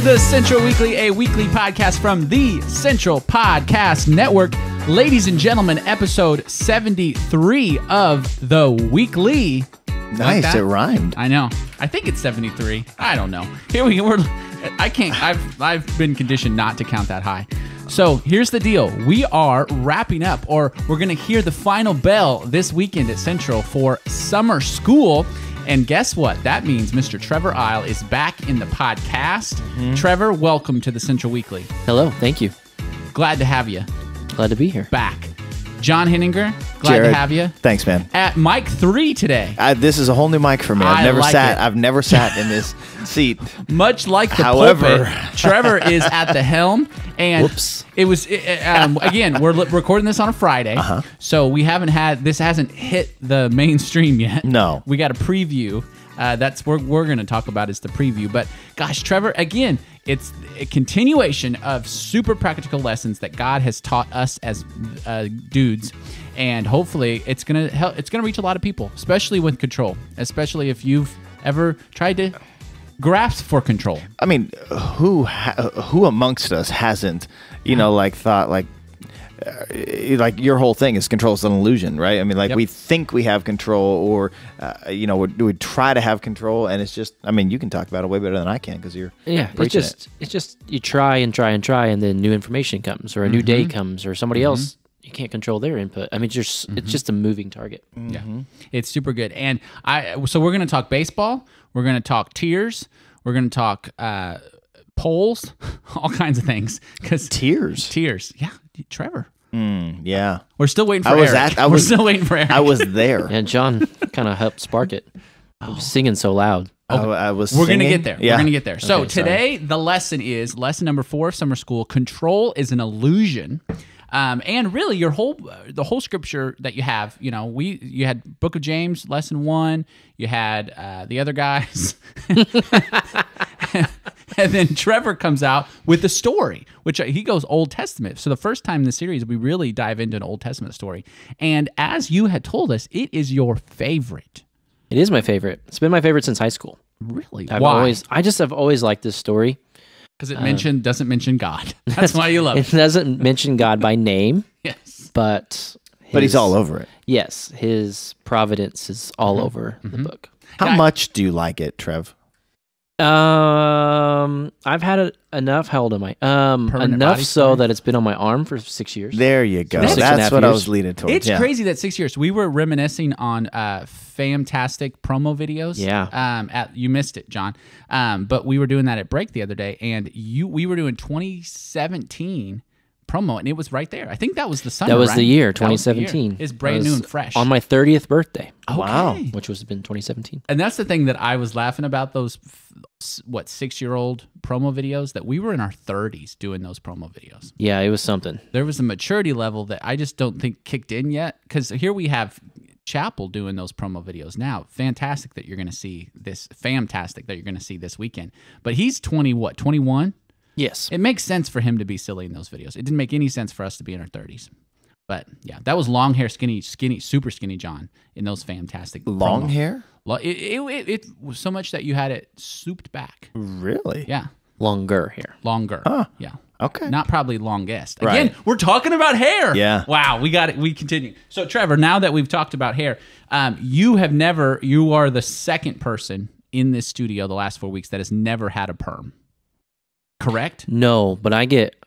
The Central Weekly, a weekly podcast from the Central Podcast Network. Ladies and gentlemen, episode 73 of the weekly. Nice, like it rhymed. I know. I think it's 73. I don't know. Here we go. I can't. I've been conditioned not to count that high. So here's the deal. We are wrapping up, or we're going to hear the final bell this weekend at Central for summer school. And guess what? That means Mr. Trevor Ile is back in the podcast. Mm-hmm. Trevor, welcome to the Central Weekly. Hello, thank you. Glad to have you. Glad to be here. Back. John Henninger, glad Jared, to have you. Thanks, man. At mic 3 today. This is a whole new mic for me. I've never sat in this seat. Much like the However, pulpit, Trevor is at the helm. And whoops. It was, again, we're recording this on a Friday. So we haven't had, this hasn't hit the mainstream yet. No. We got a preview. That's what we're going to talk about is the preview. But gosh, Trevor, again, it's a continuation of super practical lessons that God has taught us as dudes, and hopefully it's gonna help. It's gonna reach a lot of people, especially with control. Especially if you've ever tried to grasp for control. I mean, who amongst us hasn't, thought like your whole thing is control is an illusion, right? I mean, like we think we have control, or we try to have control, and it's just, I mean, you can talk about it way better than I can because you're it's just you try and try and try, and then new information comes, or a new day comes, or somebody else, you can't control their input. I mean, it's just a moving target. Yeah, it's super good. And so we're going to talk baseball, we're going to talk tears, we're going to talk polls, all kinds of things. Tears, yeah. Trevor. Yeah. We're still waiting for Eric. We're still waiting for Eric. I was there. And John kind of helped spark it. I was singing so loud. I was We're going to singing. get there. Yeah. We're going to get there. So Okay, today, the lesson is lesson number 4 of summer school. Control is an illusion. And really, the whole scripture that you have, you had Book of James, lesson 1. You had the other guys. And then Trevor comes out with the story, which he goes Old Testament. So the first time in the series, we really dive into an Old Testament story. And as you had told us, it is your favorite. It is my favorite. It's been my favorite since high school. Really? Why? I just have always liked this story. Because it doesn't mention God. That's why you love it. It doesn't mention God by name. Yes. But he's all over it. Yes, his providence is all over the book. How much do you like it, Trev? I've had it enough. How old am I? Enough so that it's been on my arm for 6 years. There you go. So That's what I years. was leading towards. It's crazy that 6 years. We were reminiscing on fantastic promo videos. Yeah. You missed it, John. But we were doing that at break the other day, and we were doing 2017 promo, and it was right there. I think that was the summer. That was right? the year, That was the year. 2017. It's brand new and fresh. On my 30th birthday. Okay. Wow. Which was been 2017. And that's the thing that I was laughing about, those 6-year-old promo videos, that we were in our 30s doing those promo videos. Yeah, it was something. There was a maturity level that I just don't think kicked in yet, because here we have Chapel doing those promo videos now. Fantastic that you're going to see this. Fantastic that you're going to see this weekend. But he's 21? Yes. It makes sense for him to be silly in those videos. It didn't make any sense for us to be in our 30s. But yeah, that was long hair, skinny, super skinny John in those fantastic Long promo. hair? It was so much that you had it souped back. Really? Yeah. Longer hair. Longer. Huh. Yeah. Okay. Not probably longest. Right. Again, we're talking about hair. Yeah. Wow, we got it. We continue. So Trevor, now that we've talked about hair, you are the second person in this studio the last 4 weeks that has never had a perm. Correct? No, but I get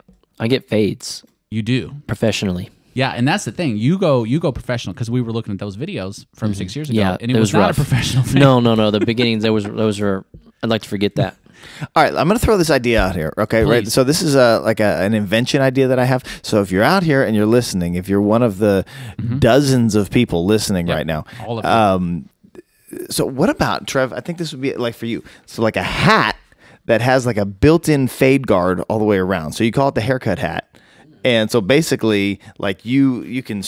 fades You do. professionally. Yeah, and that's the thing. You go professional, because we were looking at those videos from 6 years ago, Yeah, and it was not rough. a professional thing. No. The beginnings, those were. I'd like to forget that. All right, I'm going to throw this idea out here, okay? Please. Right. So this is an invention idea that I have. So if you're out here and you're listening, if you're one of the dozens of people listening right now, All of them. so what about, Trev? I think this would be like for you. So like a hat that has like a built-in fade guard all the way around. So you call it the haircut hat. And so basically, like you can,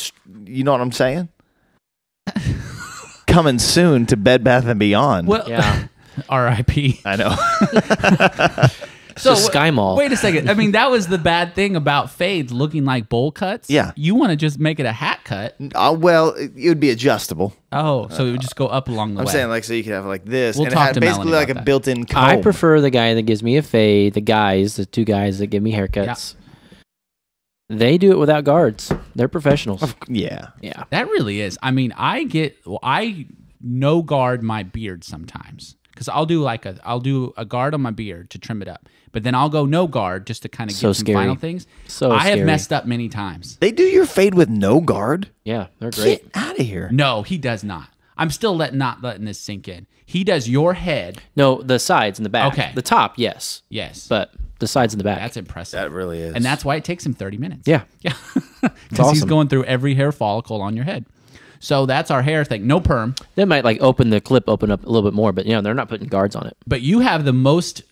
you know what I'm saying? Coming soon to Bed Bath & Beyond. Well, Yeah. R.I.P. I know. So Sky Mall. Wait a second. I mean, that was the bad thing about fades looking like bowl cuts. Yeah. You want to just make it a hat cut. Well, it would be adjustable. Oh, so it would just go up along the way. I'm saying like so you could have like this, We'll and talk it had to basically Melanie like a about that. built-in comb. I prefer the guy that gives me a fade. The two guys that give me haircuts. They do it without guards. They're professionals. Yeah. Yeah. That really is. I mean, I no guard my beard sometimes because I'll do a guard on my beard to trim it up, but then I'll go no guard just to kind of So get some scary. final things. So I have scary. messed up many times. They do your fade with no guard? Yeah, they're great. Get out of here. No, he does not. I'm still not letting this sink in. He does your head. No, the sides and the back. Okay. The top, yes. Yes, But the sides and the back. that's impressive. That really is. And that's why it takes him 30 minutes. Yeah. Yeah. Because he's awesome. going through every hair follicle on your head. So that's our hair thing. No perm. They might like open the clip open up a little bit more, but they're not putting guards on it. But you have the most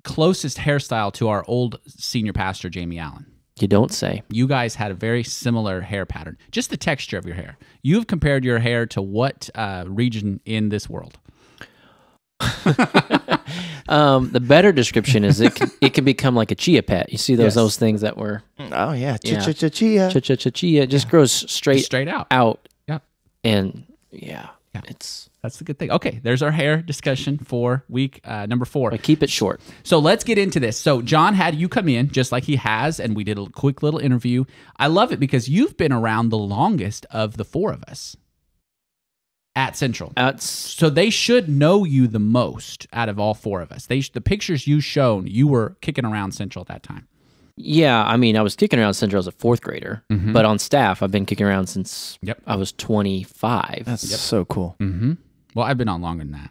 closest hairstyle to our old senior pastor, Jamie Allen. You don't say. You guys had a very similar hair pattern. Just the texture of your hair. You've compared your hair to what region in this world? The better description is it can become like a chia pet. You see those things that were Oh yeah, Yeah. chia. chia. It just grows straight out. out. Yep. And Yeah. it's That's the good thing. Okay, there's our hair discussion for week number 4. I keep it short. So let's get into this. So Jon had you come in just like he has, and we did a quick little interview. I love it because you've been around the longest of the 4 of us at Central. So they should know you the most out of all 4 of us. The pictures you shown, you were kicking around Central at that time. Yeah, I mean, I was kicking around Central as a 4th grader, but on staff, I've been kicking around since I was 25. That's so cool. Mm-hmm. Well, I've been on longer than that.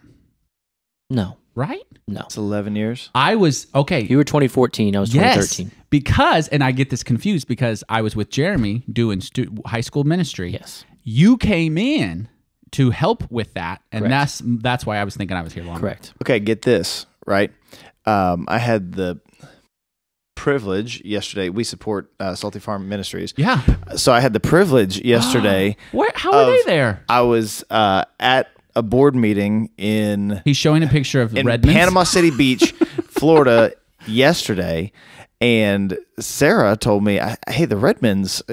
No, Right? no. It's 11 years. I was, okay. You were 2014. I was 2013. Because, and I get this confused because I was with Jeremy doing high school ministry. Yes. You came in to help with that, and Correct. that's why I was thinking I was here longer. Correct. Okay, get this, right? I had the privilege yesterday. We support Salty Farm Ministries. Yeah. So I had the privilege yesterday. How are they there? I was at a board meeting in He's showing a picture of Redmond. Panama City Beach, Florida, yesterday. And Sarah told me, hey, the Redmonds,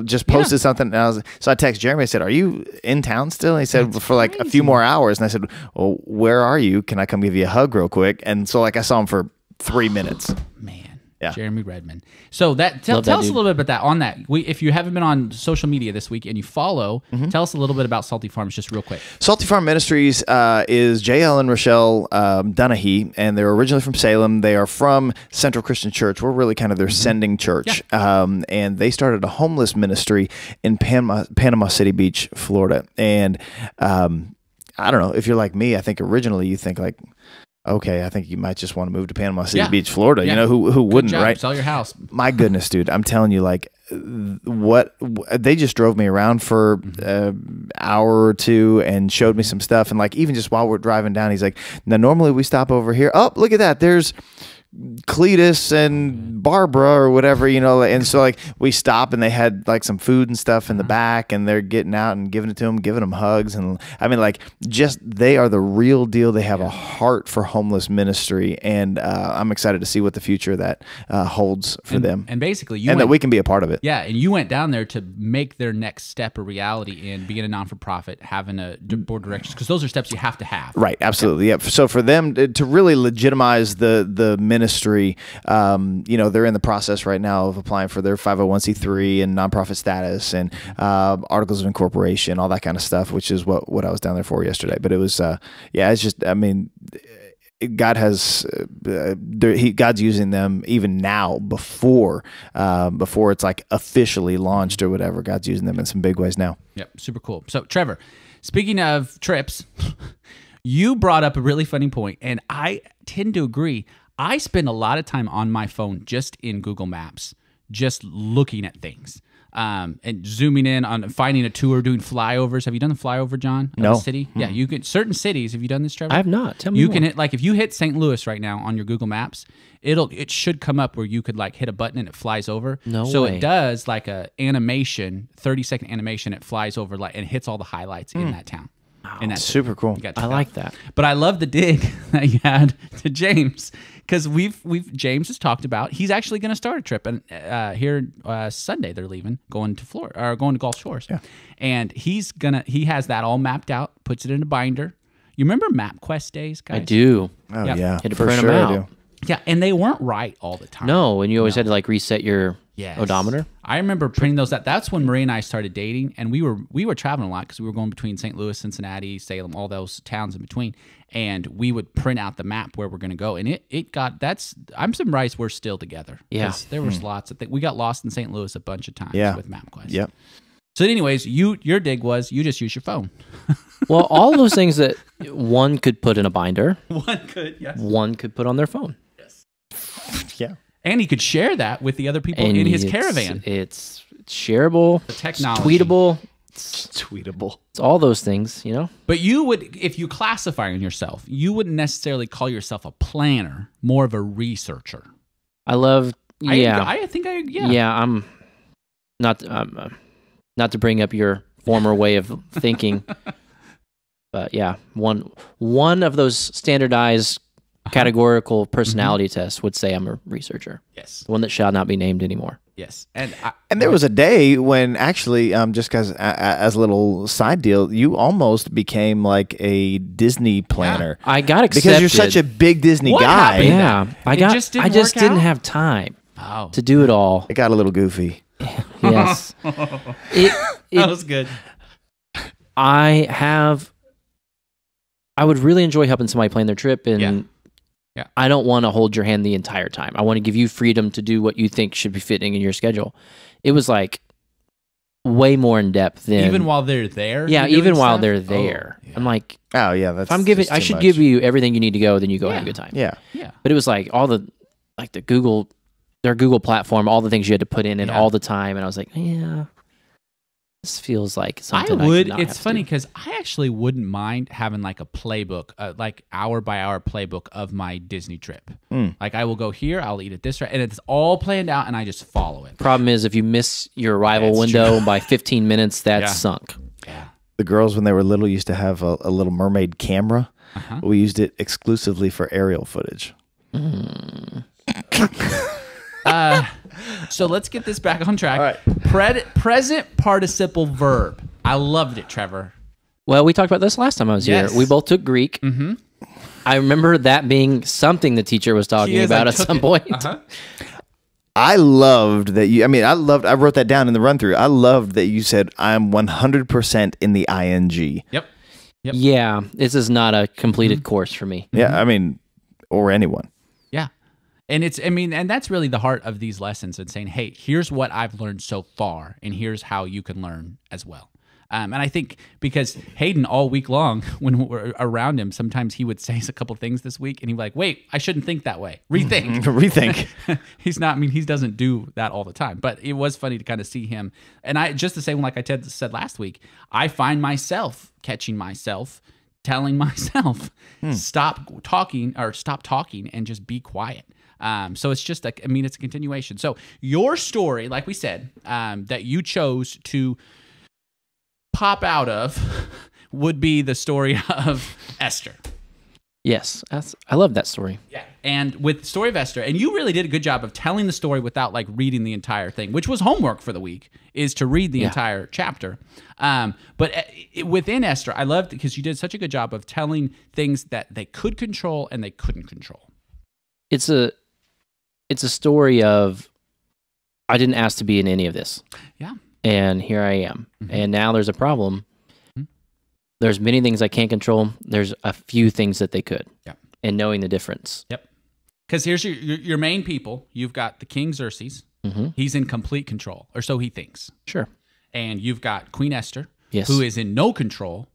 just posted something. And so I texted Jeremy. I said, are you in town still? And he said, for like a few more hours. And I said, well, where are you? Can I come give you a hug real quick? And so I saw him for 3 minutes. Man. Yeah. Jeremy Redmond. So tell us a little bit about that. On that, if you haven't been on social media this week and you follow, tell us a little bit about Salty Farms just real quick. Salty Farm Ministries is JL and Rochelle Dunahee, and they're originally from Salem. They are from Central Christian Church. We're really kind of their sending church. Yeah. And they started a homeless ministry in Panama City Beach, Florida. And I don't know, if you're like me, I think originally you think like, okay, I think you might just want to move to Panama City Beach, Florida. Yeah. Who wouldn't, right? Sell your house. My goodness, dude. I'm telling you, like, what they just drove me around for an hour or 2 and showed me some stuff. And like, even just while we're driving down, he's like, now normally we stop over here. Oh, look at that. There's Cletus and Barbara or whatever, and so like we stop and they had like some food and stuff in the back, and they're getting out and giving it to them, giving them hugs. And I mean, like, just they are the real deal. They have a heart for homeless ministry, and I'm excited to see what the future of that holds for them. And basically, that we can be a part of it. Yeah, and you went down there to make their next step a reality in being a non-for-profit, having a board of directors, because those are steps you have to have. Right, absolutely. Yeah. So for them to really legitimize the ministry, they're in the process right now of applying for their 501c3 and nonprofit status and articles of incorporation, all that kind of stuff, which is what I was down there for yesterday. But it was, it's just, I mean, God has, God's using them even now before it's like officially launched or whatever. God's using them in some big ways now. Yep, super cool. So Trevor, speaking of trips, you brought up a really funny point, and I tend to agree. I spend a lot of time on my phone just in Google Maps, just looking at things. And zooming in on finding a tour, doing flyovers. Have you done the flyover, Jon? Of No. the city? Yeah, you can. Certain cities. Have you done this, Trevor? I have not. Tell me You more. can hit, like, if you hit St. Louis right now on your Google Maps, it should come up where you could like hit a button and it flies over. No so way. it does like a animation, 30-second animation. It flies over like and hits all the highlights in that town. In that city. Super cool. You got I checked like out. that. But I love the dig that you had to James, because James has talked about he's actually going to start a trip, and here Sunday they're leaving, going to Florida or going to Gulf Shores, and he has that all mapped out, puts it in a binder. You remember MapQuest days, guys? I do. Oh yeah, Had to for print sure them I out. do. Yeah, and they weren't right all the time. No, and you always had to like reset your odometer. I remember printing those out. That's when Marie and I started dating, and we were traveling a lot because we were going between St. Louis, Cincinnati, Salem, all those towns in between, and we would print out the map where we're going to go. And I'm surprised we're still together. Yeah, there was lots of things. We got lost in St. Louis a bunch of times with MapQuest. Yep. So, anyways, your dig was you just use your phone. Well, all those things that one could put in a binder, One could, yes. One could put on their phone. Yes. Yeah. And he could share that with the other people in his caravan. It's shareable. The technology. It's tweetable. Tweetable. It's all those things, you know? But you would, if you classify yourself, you wouldn't necessarily call yourself a planner, more of a researcher. I love, yeah. I think Yeah, I'm not to bring up your former way of thinking, but yeah, one of those standardized categorical personality tests would say I'm a researcher. Yes. The one that shall not be named anymore. Yes. And there was a day when actually, just because as a little side deal, you almost became like a Disney planner. I got accepted. Because you're such a big Disney guy. happened? Yeah, I just work didn't out? have time Oh. to do it all. It got a little goofy. Yes. That was good. I would really enjoy helping somebody plan their trip, and Yeah. I don't want to hold your hand the entire time. I want to give you freedom to do what you think should be fitting in your schedule. It was like way more in depth than Even while they're there? yeah, you're even doing while stuff? they're there. Oh, yeah. I'm like, Oh, yeah. That's if I'm giving, just I too should much. give you everything you need to go. Then you go have a good time. Yeah. Yeah. But it was like all the their Google platform, all the things you had to put in all the time, and I was like, yeah, this feels like something I would. could not It's have to funny do. because I actually wouldn't mind having like a playbook, like hour by hour playbook of my Disney trip. Like I will go here, I'll eat at this, and it's all planned out, and I just follow it. Problem is, if you miss your arrival That's window by 15 minutes, that's Yeah. sunk. Yeah. The girls, when they were little, used to have a Little Mermaid camera. We used it exclusively for aerial footage. So let's get this back on track. All right. Present participle verb. I loved it, Trevor. Well, we talked about this last time I was Yes. here. We both took Greek. Mm-hmm. I remember that being something the teacher was talking about at some point. I loved that you. I mean, I wrote that down in the run through. I loved that you said I'm 100% in the ing. Yep. Yeah, this is not a completed course for me. Yeah, I mean, or anyone. Yeah. And and that's really the heart of these lessons and saying, hey, here's what I've learned so far, and here's how you can learn as well. And I think because Hayden all week long, when we're around him, sometimes he would say a couple things this week, and he'd be like, wait, I shouldn't think that way. Rethink. Rethink. He doesn't do that all the time. But it was funny to kind of see him. And just the same, like I said last week, I find myself catching myself, telling myself, stop talking and just be quiet. So it's just it's a continuation. So your story, like we said, that you chose to pop out of would be the story of Esther. Yes, I love that story. Yeah. And with the story of Esther, and you really did a good job of telling the story without like reading the entire thing, which was homework for the week, is to read the entire chapter. But within Esther, I loved because you did such a good job of telling things that they could control and they couldn't control. It's a story of I didn't ask to be in any of this. Yeah. And here I am. And now there's a problem. There's many things I can't control. There's a few things that they could. Yep. And knowing the difference. Yep. Because here's your main people. You've got the King Xerxes. He's in complete control, or so he thinks. Sure. And you've got Queen Esther, Yes. who is in no control,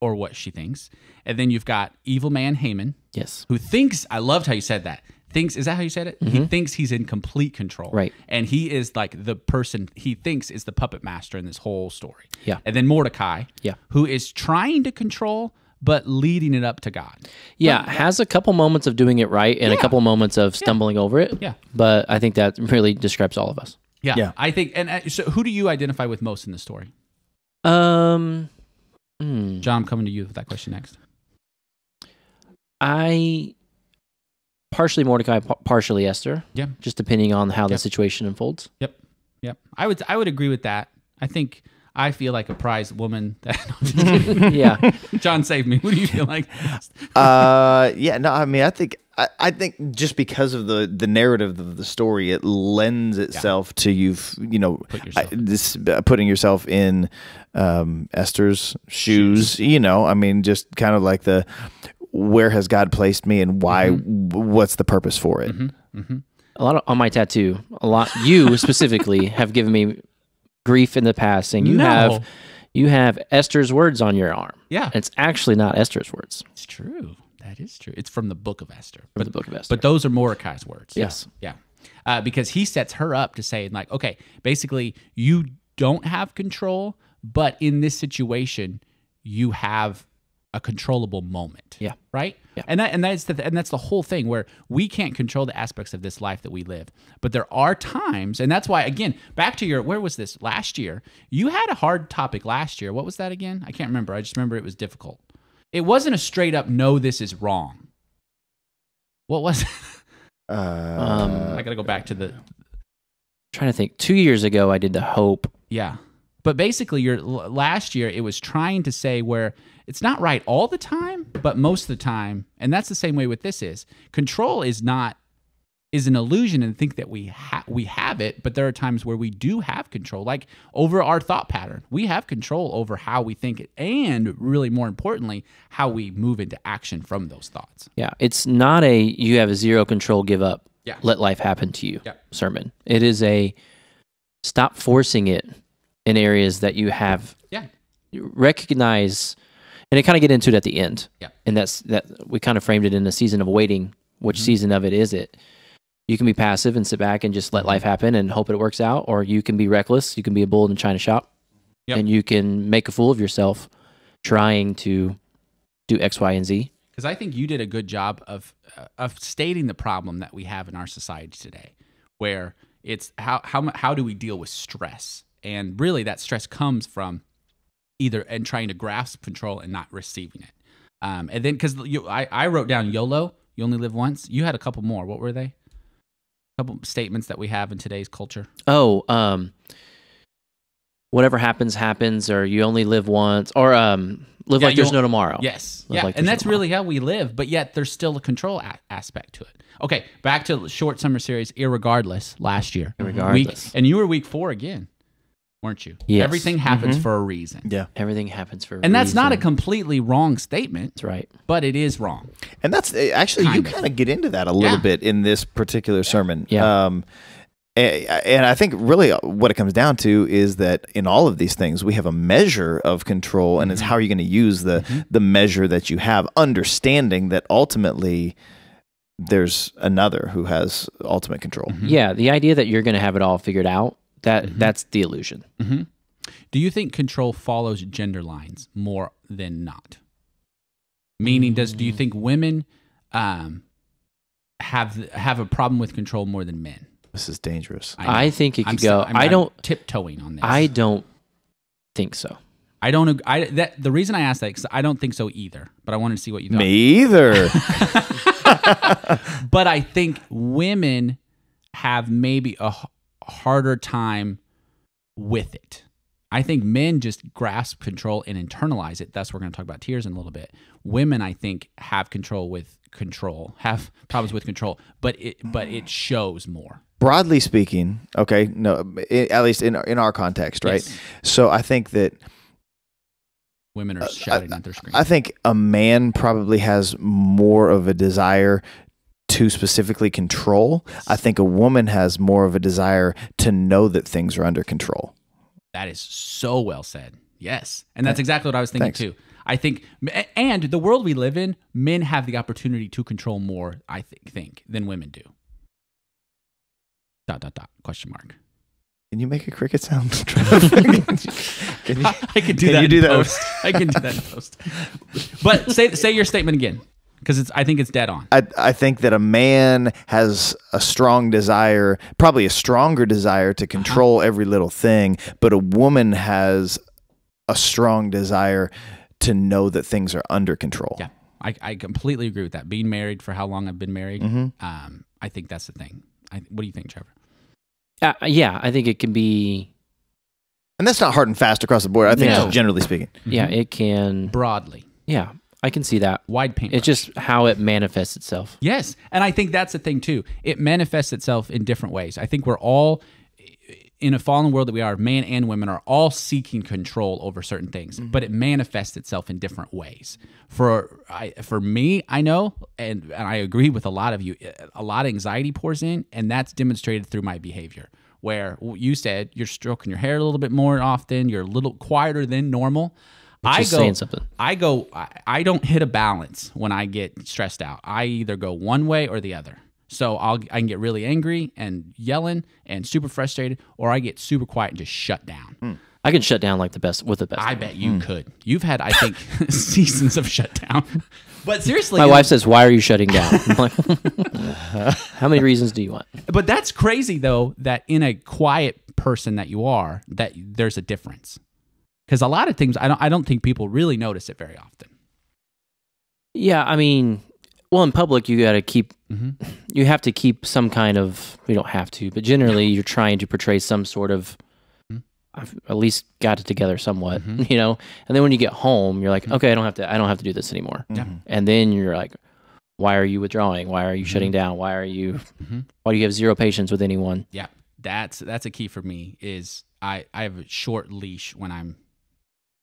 or what she thinks. And then you've got evil man Haman, Yes. who thinks, I loved how you said that. Is that how you said it? He thinks he's in complete control. Right. And he is like the person he thinks is the puppet master in this whole story. Yeah. And then Mordecai, Yeah. who is trying to control, but leading it up to God. Yeah, has a couple moments of doing it right and a couple moments of stumbling over it. Yeah. But I think that really describes all of us. Yeah. Yeah. I think, and so who do you identify with most in the story? Hmm. John, I'm coming to you with that question next. I partially Mordecai, partially Esther. Yeah. Just depending on how the situation unfolds. Yep. I would agree with that. I feel like a prize woman. Yeah. Jon saved me. What do you feel like? Yeah, no, I mean, I think just because of the narrative of the story, it lends itself to putting yourself in Esther's shoes. I mean, just kind of like where has God placed me and why? What's the purpose for it? A lot on my tattoo. You specifically have given me grief in the past, saying you have Esther's words on your arm. Yeah, it's actually not Esther's words. It's true. That is true. It's from the book of Esther. The book of Esther. But those are Mordecai's words. Yes. Yeah. Because he sets her up to say, like, okay, basically, you don't have control, but in this situation, you have a controllable moment. Yeah. Right? Yeah. And that's the whole thing, where we can't control the aspects of this life that we live. But there are times, and that's why, again, back to where was this? Last year. You had a hard topic last year. What was that again? I can't remember. I just remember it was difficult. It wasn't a straight up, no, this is wrong. What was it? I got to go back to the... trying to think. 2 years ago, I did the hope. Yeah. But basically, last year, it was trying to say where it's not right all the time, but most of the time, and that's the same way with this is. Control is an illusion, and think that we have it, but there are times where we do have control, like over our thought pattern. We have control over how we think it, and really more importantly, how we move into action from those thoughts. Yeah, it's not you have a zero control, give up, let life happen to you sermon. It is a stop forcing it in areas that you have. You recognize, and I kind of get into it at the end. Yeah, and that we kind of framed it in a season of waiting. Which season of it is it? You can be passive and sit back and just let life happen and hope it works out, or you can be reckless. You can be a bull in a china shop, and you can make a fool of yourself trying to do X, Y, and Z. Because I think you did a good job of stating the problem that we have in our society today, where it's how do we deal with stress, and really that stress comes from either and trying to grasp control and not receiving it, and then because I wrote down YOLO, you only live once. You had a couple more. What were they? Couple statements that we have in today's culture. Whatever happens, or you only live once, or live like there's no tomorrow. Yes, and that's really how we live, but yet there's still a control aspect to it. Okay, back to short summer series, Irregardless, last year. Irregardless. And you were week 4 again, weren't you? Yes. Everything happens for a reason. Yeah. Everything happens for a reason. And that's not a completely wrong statement. That's right. But it is wrong. And that's actually, you kind of get into that a little bit in this particular sermon. Yeah. And I think really what it comes down to is that in all of these things, we have a measure of control, and it's how are you going to use the measure that you have, understanding that ultimately there's another who has ultimate control. Yeah, the idea that you're going to have it all figured out, that's the illusion. Do you think control follows gender lines more than not? Meaning, do you think women have a problem with control more than men? This is dangerous. I think it could go. I'm tiptoeing on this. I don't think so. I don't. The reason I asked that because I don't think so either. But I wanted to see what you thought. Me either. But I think women have maybe a harder time with it. I think men just grasp control and internalize it. That's what we're going to talk about tears in a little bit. Women, I think, have have problems with control, but it shows more. Broadly speaking, okay, no, at least in our context, right? Yes. So I think that women are shouting at their screen. I think a man probably has more of a desire to specifically control. I think a woman has more of a desire to know that things are under control. That is so well said. Yes. And that's exactly what I was thinking too. I think, and the world we live in, men have the opportunity to control more, I think, than women do. ... question mark. Can you make a cricket sound? I can do that in post. I can do that in post. But say your statement again, because I think it's dead on. I think that a man has a strong desire, probably a stronger desire to control every little thing, but a woman has a strong desire to know that things are under control. Yeah. I completely agree with that. Being married for how long I've been married, I think that's the thing. What do you think, Trevor? Yeah, I think it can be. And that's not hard and fast across the board. I think just generally speaking. Yeah, it can. Broadly. Yeah, I can see that. Wide paintbrush. It's just how it manifests itself. Yes, and I think that's the thing too. It manifests itself in different ways. I think we're all, in a fallen world that we are, man and women are all seeking control over certain things, but it manifests itself in different ways. For me, I know, and I agree with a lot of you, a lot of anxiety pours in, and that's demonstrated through my behavior. Where you said you're stroking your hair a little bit more often, you're a little quieter than normal. Saying something. I don't hit a balance when I get stressed out. I either go one way or the other. So I can get really angry and yelling and super frustrated, or I get super quiet and just shut down. I can shut down like the best. I bet you could. You've had, I think, seasons of shutdown. But seriously, my wife says, "Why are you shutting down?" I'm like, "How many reasons do you want?" But that's crazy, though, that in a quiet person that you are, that there's a difference. Because a lot of things, I don't think people really notice it very often. Yeah, I mean, well, in public, you got to keep. You have to keep some kind of. You don't have to, but generally, you're trying to portray some sort of. I've at least got it together somewhat, you know. And then when you get home, you're like, okay, I don't have to do this anymore. And then you're like, why are you withdrawing? Why are you shutting down? Why do you have zero patience with anyone? Yeah, that's a key for me. Is I have a short leash when I'm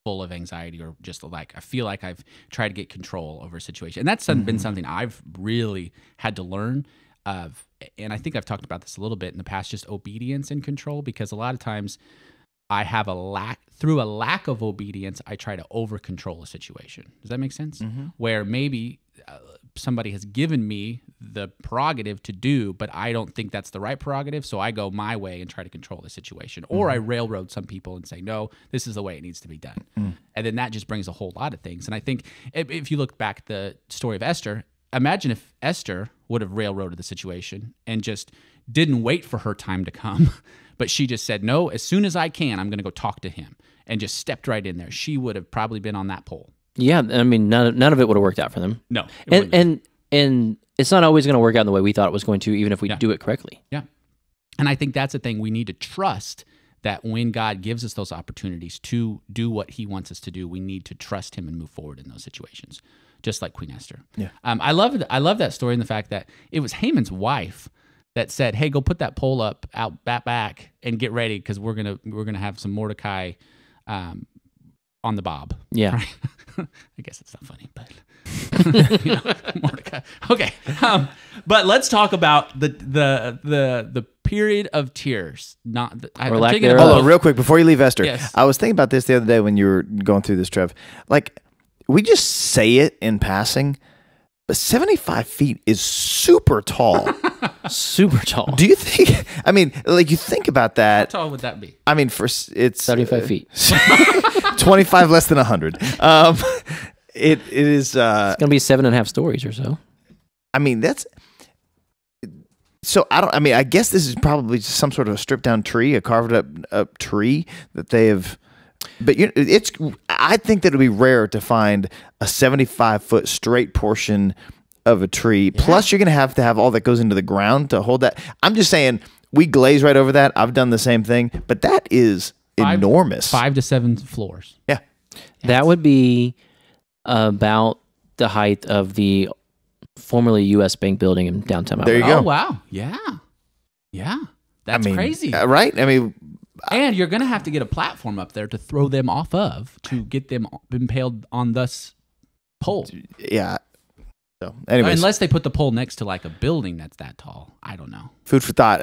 full of anxiety, or just like I feel like I've tried to get control over a situation, and that's been something I've really had to learn of. And I think I've talked about this a little bit in the past, just obedience and control, because a lot of times I have through a lack of obedience, I try to over control a situation. Does that make sense? Where maybe somebody has given me the prerogative to do, but I don't think that's the right prerogative, so I go my way and try to control the situation. Or I railroad some people and say, no, this is the way it needs to be done. And then that just brings a whole lot of things. And I think if you look back at the story of Esther, imagine if Esther would have railroaded the situation and just didn't wait for her time to come, but she just said, no, as soon as I can, I'm going to go talk to him, and just stepped right in there. She would have probably been on that pole. Yeah, I mean, none of it would have worked out for them. No. And it's not always going to work out in the way we thought it was going to, even if we do it correctly. Yeah. And I think that's the thing. We need to trust that when God gives us those opportunities to do what he wants us to do, we need to trust him and move forward in those situations, just like Queen Esther. Yeah. I love that story, and the fact that it was Haman's wife that said, hey, go put that pole up out back and get ready, because we're gonna have some Mordecai on the bob. Yeah. Right? I guess it's not funny, but Mordecai. Okay. But let's talk about the period of tears. Hold on, real quick before you leave Esther. Yes. I was thinking about this the other day when you were going through this, Trev. Like, we just say it in passing, but 75 feet is super tall. Super tall. Do you think? I mean, like, you think about that. How tall would that be? I mean, it's 75 feet. 25 less than 100. It is. It's going to be 7.5 stories or so. I mean, that's. So I guess this is probably just some sort of a stripped down tree, a carved up tree that they have. But I think that it would be rare to find a 75-foot straight portion of a tree. Yeah. Plus, you're going to have all that goes into the ground to hold that. I'm just saying, we glaze right over that. I've done the same thing, but that is enormous. 5 to 7 floors. Yeah. That would be about the height of the formerly U.S. Bank building in downtown. There you go. Oh, wow. Yeah. Yeah. That's crazy. Right? I mean... And you're going to have to get a platform up there to throw them off of to get them impaled on this pole. Yeah. So, anyways. Unless they put the pole next to like a building that's that tall. I don't know. Food for thought.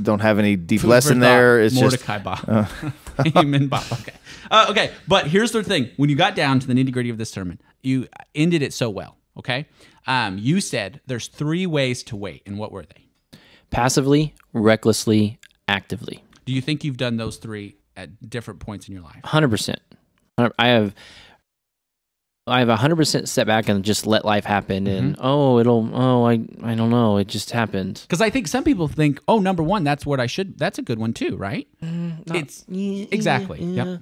Don't have any deep lesson there. It's Mordecai Bob. Amen Bob. Okay. Okay. But here's the thing. When you got down to the nitty gritty of this sermon, you ended it so well. Okay. You said there's 3 ways to wait. And what were they? Passively, recklessly, actively. Do you think you've done those 3 at different points in your life? 100%. I have 100% step back and just let life happen. And I don't know, it just happened. Because I think some people think, number 1, that's what I should. That's a good one too, right? Exactly. Yeah.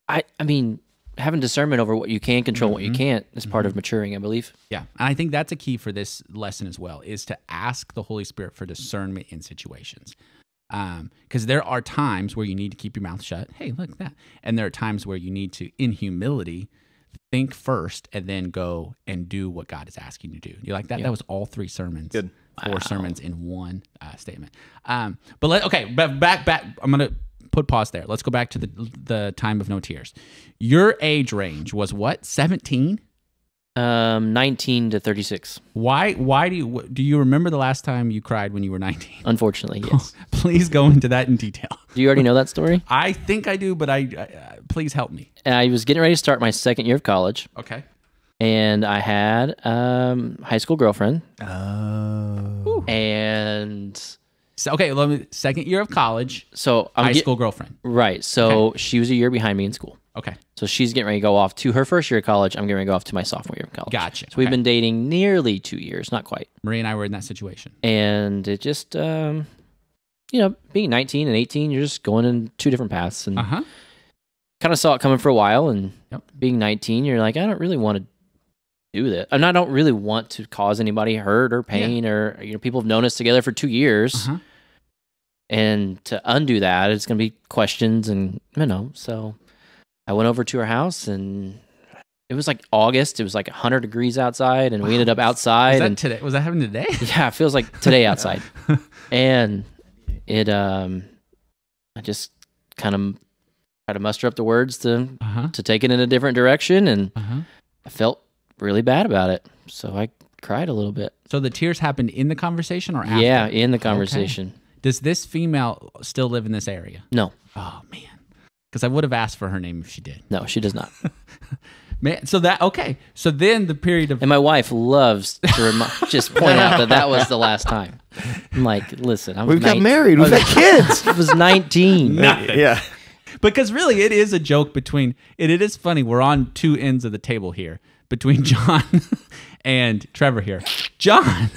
Yep. I mean, having discernment over what you can control, what you can't, is part of maturing, I believe. Yeah, and I think that's a key for this lesson as well, is to ask the Holy Spirit for discernment in situations. Because there are times where you need to keep your mouth shut. Hey, look at that. And there are times where you need to, in humility, think first and then go and do what God is asking you to do. You like that? Yeah. That was all 3 sermons. Good. 4 sermons in one statement. Back. I'm gonna put pause there. Let's go back to the time of no tears. Your age range was what? 17? 19 to 36. Why do you remember the last time you cried when you were 19? Unfortunately, yes. Please go into that in detail. Do you already know that story? I think I do, but I please help me. I was getting ready to start my second year of college. Okay. And I had high school girlfriend. Oh. And So, okay, second year of college. so High school girlfriend. Right. So she was a year behind me in school. Okay. So she's getting ready to go off to her first year of college. I'm getting ready to go off to my sophomore year of college. Gotcha. So we've Okay. been dating nearly 2 years, not quite. Marie and I were in that situation. And it just, being 19 and 18, you're just going in 2 different paths. And Uh-huh. kind of saw it coming for a while. And Yep. being 19, you're like, I don't really want to do that. I don't really want to cause anybody hurt or pain or, people have known us together for 2 years. Uh-huh. And to undo that, it's going to be questions and, so I went over to her house and it was like August. It was like 100 degrees outside and we ended up outside. Today? Was that happening today? Yeah, it feels like today outside. And it, I just kind of try to muster up the words to take it in a different direction. And I felt really bad about it. So I cried a little bit. So the tears happened in the conversation or after? Yeah, in the conversation. Okay. Does this female still live in this area? No. Oh, man. Because I would have asked for her name if she did. No, she does not. Man, so then the period of... And my wife loves to just point out that was the last time. I'm like, listen, We've got married. We've got kids. I was 19. Nothing. Yeah. Because really, it is a joke between... It is funny. We're on 2 ends of the table here between Jon and Trevor here. Jon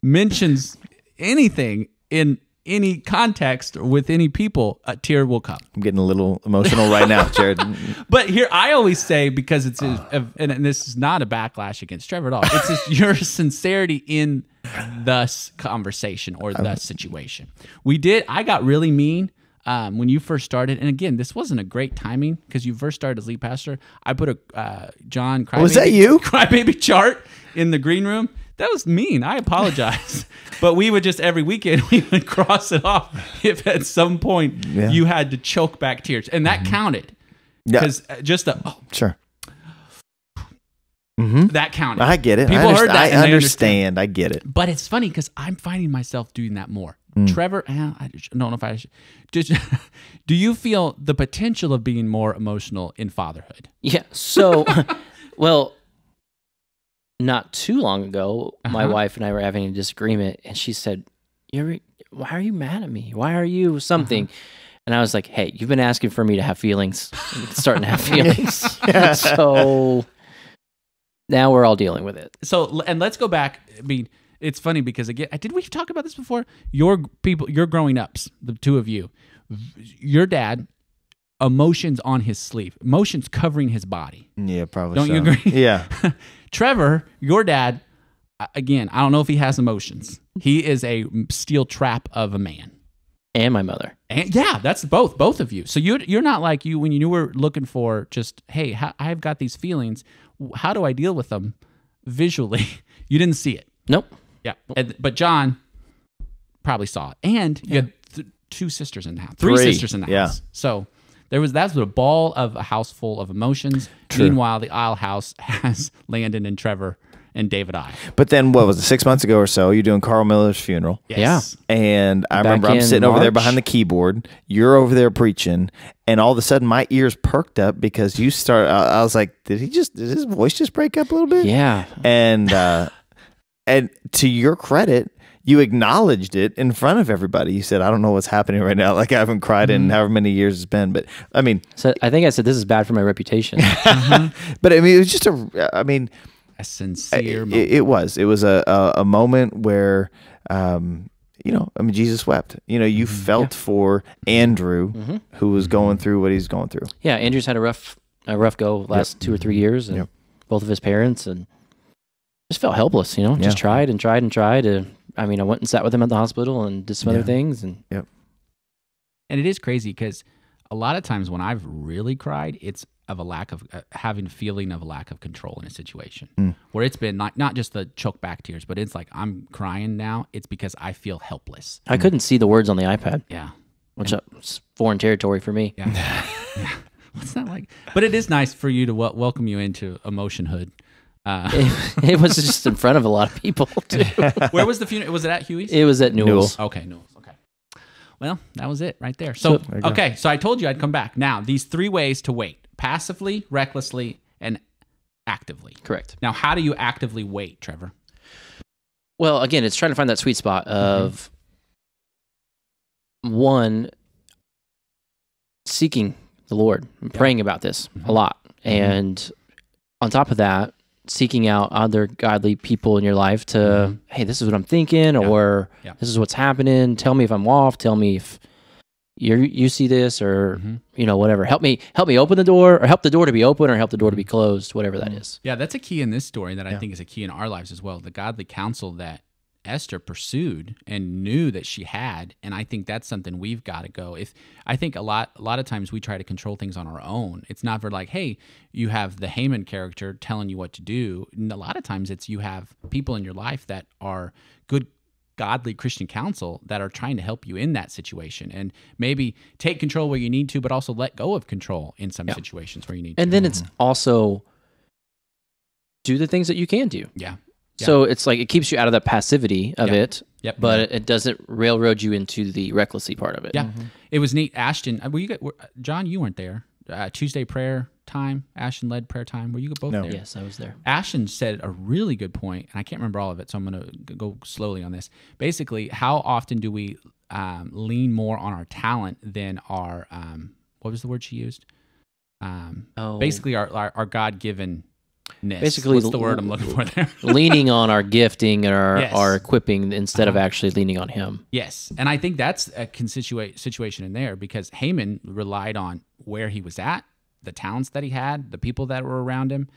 mentions anything in any context or with any people, a tear will come. I'm getting a little emotional right now, Jared. But here, I always say, because and this is not a backlash against Trevor at all. It's just your sincerity in the conversation or the situation. I got really mean when you first started. And again, this wasn't a great timing because you first started as lead pastor. I put a Jon crybaby, Was that you? Crybaby chart in the green room. That was mean. I apologize. But we would just, every weekend, we would cross it off if at some point you had to choke back tears. And that counted. Because Sure. that counted. I get it. People heard that. I and they understand. I get it. But it's funny because I'm finding myself doing that more. Trevor, I don't know if I should. Do you feel the potential of being more emotional in fatherhood? Yeah. So, well, not too long ago, my wife and I were having a disagreement, and she said, why are you mad at me? Why are you something? And I was like, hey, you've been asking for me to have feelings. I'm starting to have feelings. So now we're all dealing with it. So, and let's go back. I mean, it's funny because, again, did we talk about this before? Your growing ups, the 2 of you, your dad, emotions on his sleeve, emotions covering his body. Yeah, probably. Don't you agree? Yeah. Trevor, your dad, again, I don't know if he has emotions. He is a steel trap of a man. And my mother. And yeah, that's both of you. So you're not like when you were looking for just, hey, I've got these feelings. How do I deal with them visually? You didn't see it. Nope. Yeah. But Jon probably saw it. And you had 2 sisters in the house. 3 sisters in the house. So that's a ball of a house full of emotions. True. Meanwhile, the Ile house has Landon and Trevor and David I. But then, what was it, 6 months ago or so, you're doing Carl Miller's funeral. Yes. Yeah. And I Back remember I'm in sitting over there March. behind the keyboard. You're over there preaching. And all of a sudden, my ears perked up because you start. I was like, did his voice just break up a little bit? Yeah. And to your credit, you acknowledged it in front of everybody. You said, I don't know what's happening right now. Like, I haven't cried in however many years it's been. But, I mean. So I think I said this is bad for my reputation. But, I mean, it was just a sincere moment. It was a moment where, Jesus wept. You felt for Andrew, who was going through what he's going through. Yeah, Andrew's had a rough a rough go last 2 or 3 years, and both of his parents, and just felt helpless, just tried and tried and tried. I went and sat with him at the hospital and did some other things. And And it is crazy because a lot of times when I've really cried, it's of a lack of having a feeling of a lack of control in a situation where it's been not just the choke back tears, but it's like I'm crying now. It's because I feel helpless. I couldn't see the words on the iPad. Yeah. Which is foreign territory for me. Yeah. Yeah. What's that like? But it is nice for you to welcome you into emotionhood. It was just in front of a lot of people, too. Where was the funeral? Was it at Huey's? It was at Newell's. Okay, Newell's. Okay. Well, that was it right there. So so I told you I'd come back. Now, these 3 ways to wait: passively, recklessly, and actively. Correct. Now, how do you actively wait, Trevor? Well, again, it's trying to find that sweet spot of one, seeking the Lord and praying about this a lot. And on top of that, seeking out other godly people in your life to, hey, this is what I'm thinking, or this is what's happening. Tell me if I'm off. Tell me if you see this, or whatever. Help me open the door, or help the door to be open, or help the door to be closed, whatever that is. Yeah, that's a key in this story that I think is a key in our lives as well. The godly counsel that Esther pursued and knew that she had, and I think that's something we've got to go. I think a lot of times we try to control things on our own. It's not for like, hey, you have the Haman character telling you what to do. And a lot of times it's you have people in your life that are good, godly Christian counsel that are trying to help you in that situation, and maybe take control where you need to, but also let go of control in some situations where you need to. And then it's also do the things that you can do. Yeah. So it's like it keeps you out of the passivity of it, but it doesn't railroad you into the recklessy part of it. Yeah, it was neat. Ashton, John, you weren't there. Tuesday prayer time, Ashton led prayer time. Were you both there? Yes, I was there. Ashton said a really good point, and I can't remember all of it, so I'm going to go slowly on this. Basically, how often do we lean more on our talent than our, what was the word she used? Basically, our God-given. Basically, what's the word I'm looking for there? Leaning on our gifting and our equipping instead of actually leaning on Him. Yes, and I think that's a situation in there because Haman relied on where he was at, the talents that he had, the people that were around him.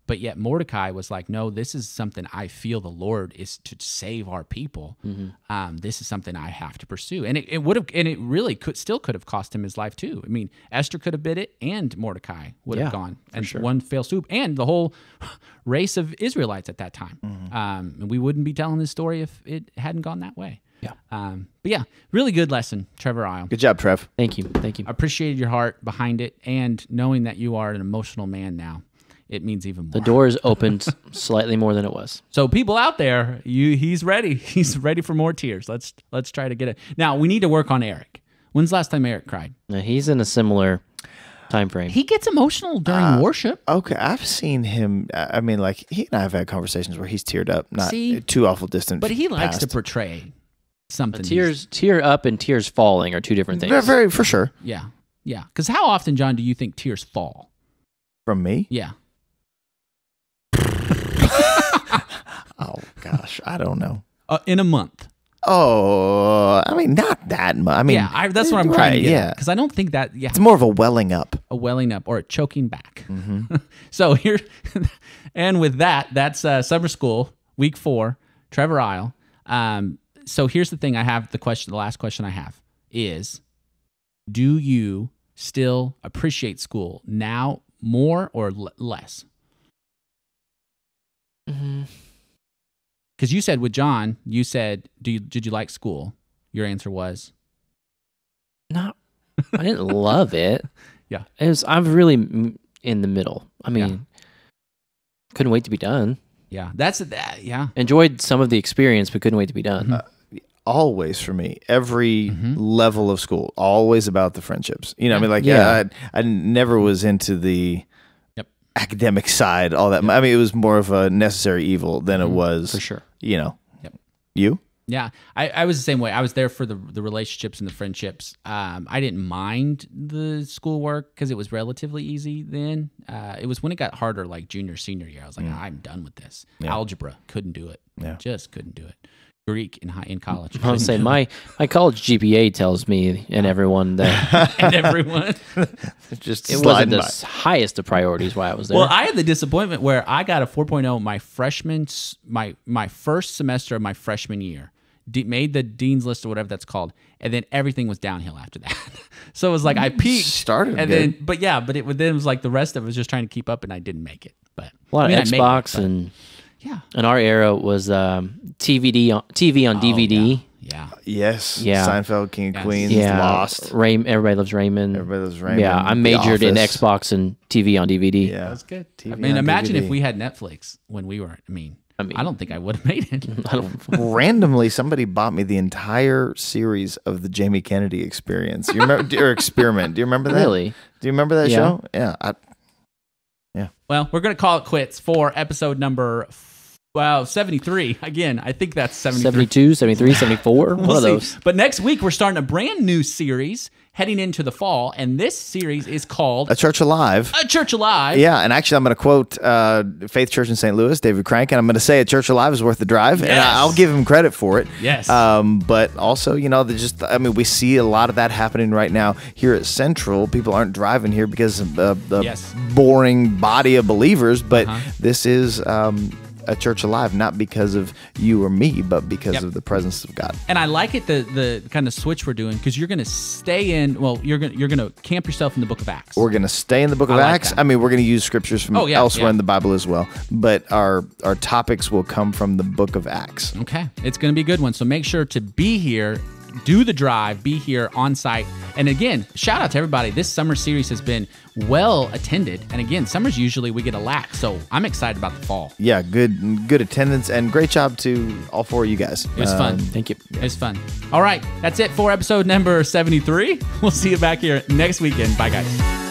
But yet Mordecai was like, no, this is something I feel the Lord is to save our people. This is something I have to pursue. And it would have, and it really could have cost him his life too. I mean, Esther could have bid it and Mordecai would have gone. And one fell swoop, and the whole race of Israelites at that time. And we wouldn't be telling this story if it hadn't gone that way. Yeah. But yeah, really good lesson, Trevor Ile. Good job, Trev. Thank you. I appreciated your heart behind it, and knowing that you are an emotional man now. It means even more. The door is opened slightly more than it was. So people out there, he's ready. He's ready for more tears. Let's try to get it. Now, we need to work on Eric. When's the last time Eric cried? Now, he's in a similar time frame. He gets emotional during worship. Okay, I've seen him. I mean, like, he and I have had conversations where he's teared up, not too awful distant. But he likes to portray something. Tear up and tears falling are two different things. Very, for sure. Yeah. Because how often, John, do you think tears fall? From me? Yeah. Oh, gosh. I don't know. In a month. Oh, I mean, not that much. I mean, that's what I'm trying to get. Because I don't think that. Yeah, it's more of a welling up, or a choking back. So here, and with that's summer school week 4. Trevor Ile. So here's the thing. The last question I have is: do you still appreciate school now more or less? Because you said with John, you said, did you like school? Your answer was? No, I didn't love it. Yeah. I'm really in the middle. I mean, couldn't wait to be done. Yeah. Yeah. Enjoyed some of the experience, but couldn't wait to be done. Always for me, every level of school, always about the friendships. I mean, like, I never was into the academic side, all that. I mean, it was more of a necessary evil than it was, for sure. You? Yeah, I was the same way. I was there for the relationships and the friendships. I didn't mind the schoolwork because it was relatively easy then. It was when it got harder, like junior, senior year. I was like, I'm done with this. Algebra, couldn't do it. Just couldn't do it. Greek in college. I was saying my college GPA tells me and everyone that And everyone. Just it sliding wasn't by. the highest of priorities why I was there. Well, I had the disappointment where I got a 4.0 my first semester of my freshman year. Made the dean's list or whatever that's called, and then everything was downhill after that. So it was like I peaked, Started and good. then then it was like the rest of it was just trying to keep up, and I didn't make it. But a lot I mean, I of made it, Xbox but- and yeah, in our era was TV on DVD. yeah. Yes. Yeah. Seinfeld, King of Yes. Queens, Yeah, Lost. Everybody Loves Raymond. Everybody Loves Raymond. Yeah, I The majored in Office. Xbox and TV on DVD. Yeah. That's good. TV I mean, on imagine DVD. if we had Netflix when we were. I don't think I would have made it. Randomly, somebody bought me the entire series of the Jamie Kennedy Experience. You remember or Experiment? Do you remember that? Really? Do you remember that Yeah. show? Yeah. Well, we're gonna call it quits for episode number 73. Again, I think that's 73. 72, 73, 74. One We'll of see. those. But next week we're starting a brand new series heading into the fall, and this series is called A Church Alive. A Church Alive. Yeah, and actually, I'm going to quote Faith Church in St. Louis, David Crank, and I'm going to say A Church Alive is worth the drive, and Yes. I'll give him credit for it. Yes. But also, we see a lot of that happening right now here at Central. People aren't driving here because of the Yes. boring body of believers, but Uh-huh. this is a church alive, not because of you or me, but because Yep. of the presence of God. And I like it the kind of switch we're doing because you're going to stay in. Well, you're going to camp yourself in the Book of Acts. We're going to stay in the book of I like Acts. that. I mean, we're going to use scriptures from Oh, yeah, elsewhere yeah. in the Bible as well, but our topics will come from the book of Acts. Okay, it's going to be a good one. So make sure to be here, do the drive, be here on site. And again, shout out to everybody. This summer series has been well attended. And again, summers usually we get a lack. So I'm excited about the fall. Yeah, good attendance, and great job to all four of you guys. It was fun. Thank you. It was fun. All right, that's it for episode number 73. We'll see you back here next weekend. Bye, guys.